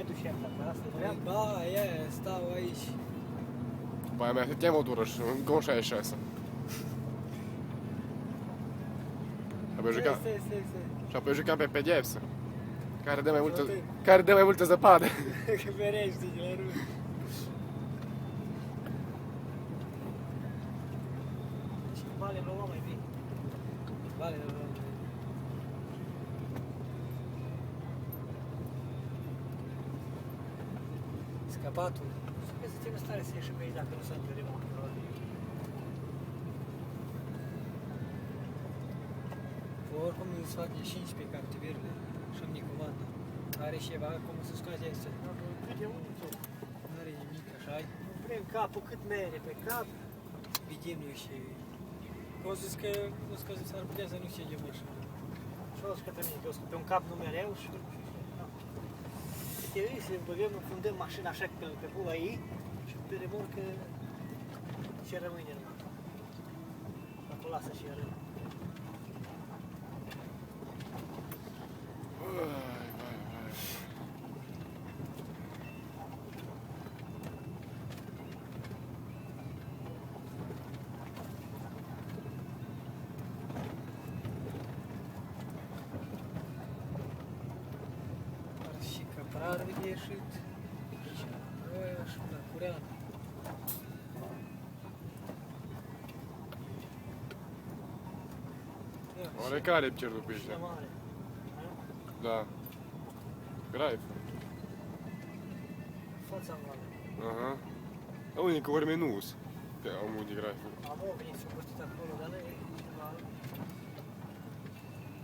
mai duci acasă, vreau. Ba, stau aici. După aia mi-a cheamă o tură și încă 66. Și apoi jucam pe pedeapsă. Care dă mai multă zăpadă. Că ferești de la rând. Și vale lua mai bine. Vale, lua mai bine. Scapatul. Să țină stare să ieși pe aici dacă nu s-a întâlnit mult. Oricum îți fac 15 captiverile și am nicomandă. Are ceva cum să scoate asta. Vede unul. Nu are nimic, așa ai. Vrem capul cât mere pe cap. Vedem noi și... Au zis că s-ar putea să nu știe așa. Și o să către mine, că eu pe un cap nu mereu și... Uite, să băgăm, fundăm mașina așa pe pula ei și pe remorcă ce rămâne numai. Dacă o lasă și ea rămâne. Și căprar de ieșit. Și roia și la cureană. Oare care e pierdut pe Și la ăștia? mare. Da. Graif. Fața în mare. Aha. A unii că ori menus. Pe omul de graif. Am o venit și-o păstit acolo, dar nu e ceva...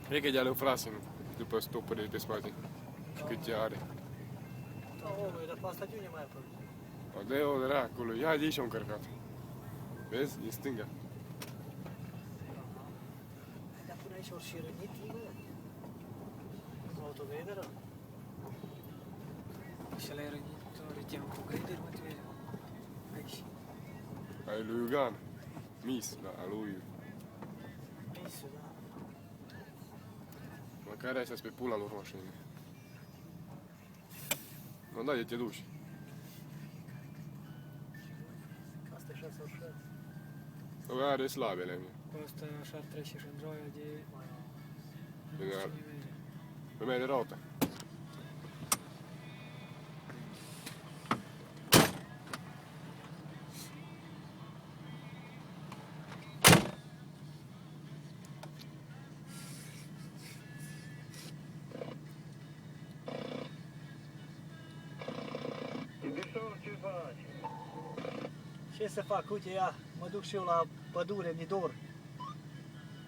Cred că e de-a lui Frasin, după stopurile pe spate. Și cât ce are. Da, omul, dar pe asta de unde mai apărut? O dă-o dracului, ia de aici am încărcat. Vezi? Din stânga. Dar până aici ori și rănit, bă. Cu autogrederă? Și ăla era răteam cu gânduri, mă, trebuie aici. Ai lui Iugan. Mis, da, a lui. Misul, da. Măcar astea pe pula lor mașini. Nu, da, de te duci. Asta e 6 ori 6. O are slabele mie. Pe ăsta așa ar trece și în droaia de... Bine, pe mea de raută. Ce să fac? Uite, ia, mă duc și eu la pădure, Nidor.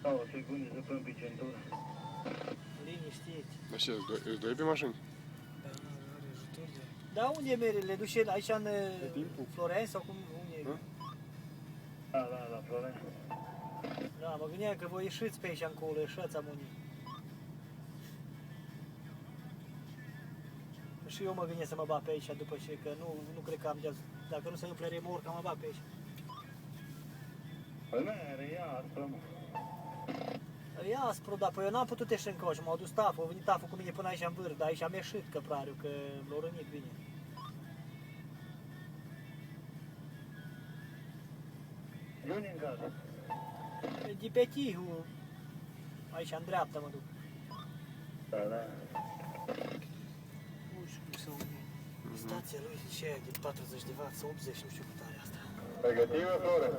O secundă să pun pe centură. Liniștit. Dar ce, îți doi pe mașini? Da, are ajutor de... Da, unde e mere? Le duci aici în timpul. Florența sau cum? Unde e? Da, la Florența. Da, mă gândeam că voi ieșiți pe aici încolo, ieșați amunii. Și eu mă gândesc să mă bat pe aici după ce, că nu cred că am de... Dacă nu se întâmplă remorca, mă bat pe aici. Păi mere, ia aspră, mă. E aspru, dar păi eu n-am putut ieși încă și m-au dus taful, a venit taful cu mine până aici în vârf, dar aici am ieșit căprariu, că l-au rănit bine. De unde în casă? De pe Tihu, aici în dreapta mă duc. Da. Nu știu cum să unde. Stația lui ce e de 40 de W, 80, nu știu cât are asta. Pregătivă, Flore?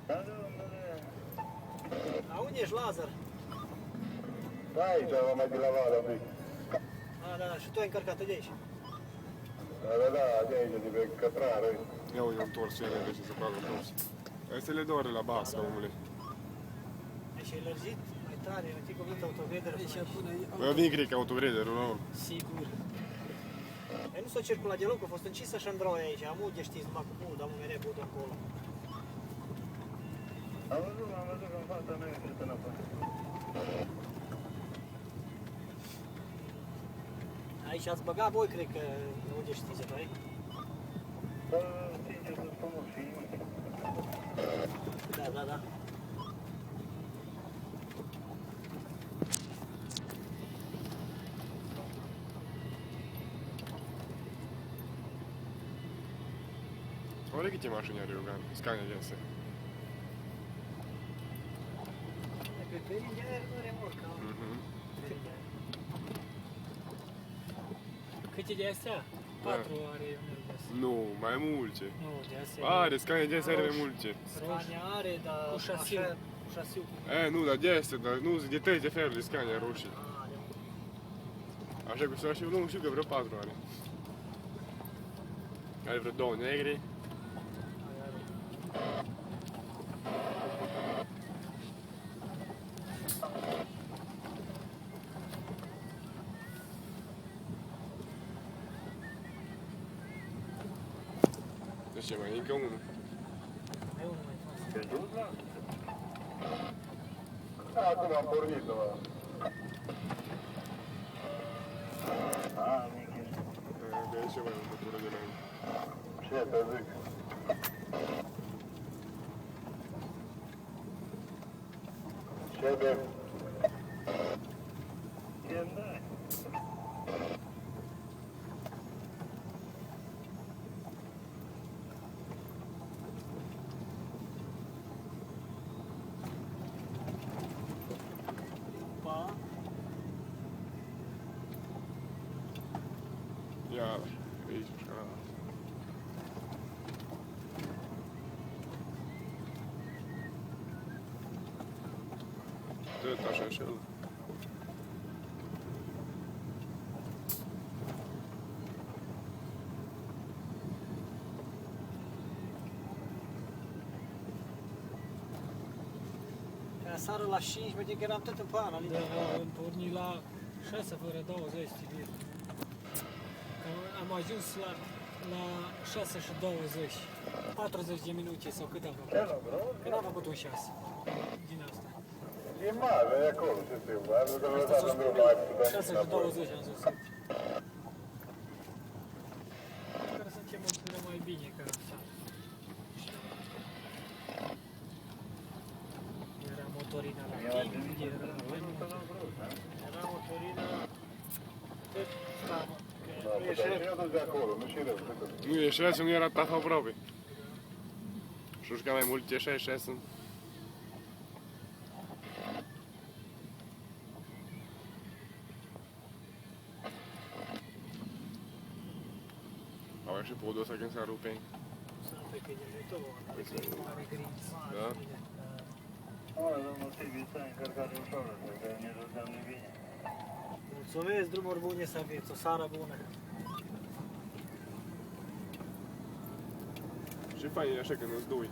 Da, domnule. A, unde ești, Lazar? Da, aici, mai de la vală un pic. Da, și tu ai încărcat de aici. Da, de aici, de pe căprară. Ia uite, întors, ele de ce se facă întors. Astea le doare la bască, omule. Deci e lărgit mai tare, eu știu că vânt autogrederă. Deci până... Bă, vin, cred că autogrederul, nu? Sigur. E nu s-a circulat deloc, a fost încisă și îndroaia aici. Am uite, știți, numai cu pul, dar mă mereu put acolo. Am văzut că în fața mea e înapoi. Aici ați băgat voi, cred că, unde știți, voi? Da, sincer să spun, și nimic. Da. Oare câte mașini are Iogan? Scania GS. Pe perinde nu remorca. Mhm. Câte de astea? 4 are unul de astea. Nu, mai multe. Nu, de astea. Are, Scania GS are mai multe. Scania are, dar Cu șasiu. așa, cu șasiu. Nu, dar de astea, dar nu, de 3 de feluri de Scania roșii. Are. Așa cu șasiu, nu știu că vreo 4 are. Are vreo 2 negri. Deci ce mai încă unul. Mai unul mai frumos. Te duci la? Acum am pornit-o. Mic ești. De aici mai un pătură de mai. Ce te zic? Ce de? Ce dai? Pa. Iar, aici, așa. Tot așa și el. Seara la 5, mă că eram tot în plan, Da, am pornit la 6 fără 20, Tibir. Am ajuns la 6 și 20. 40 de minute sau cât am făcut. Ce nu vreau? Când am făcut un 6 din asta. E mare, e acolo, ce știu. Am văzut că Asta lăsat s-a în drum mai putea 6 și 20 am zis. Care să începem să mai bine ca așa. Era motorina la timp, era mai mult. Era motorină. Tot stamă. Da, Nu e putea șer. și eu de acolo, nu și rău. Nu ieșea să nu era taf aproape. Și juca mai mult, ieșea și sunt. Au și podul ăsta când s-a rupe. Să nu pe că e tot. Are grinți. Da? Oare, domnul Silviu, stai încărcare ușoară, că ne rugăm de bine. Mulțumesc, drumuri bune să aveți, o seară bună. Și fain e așa când îți dui.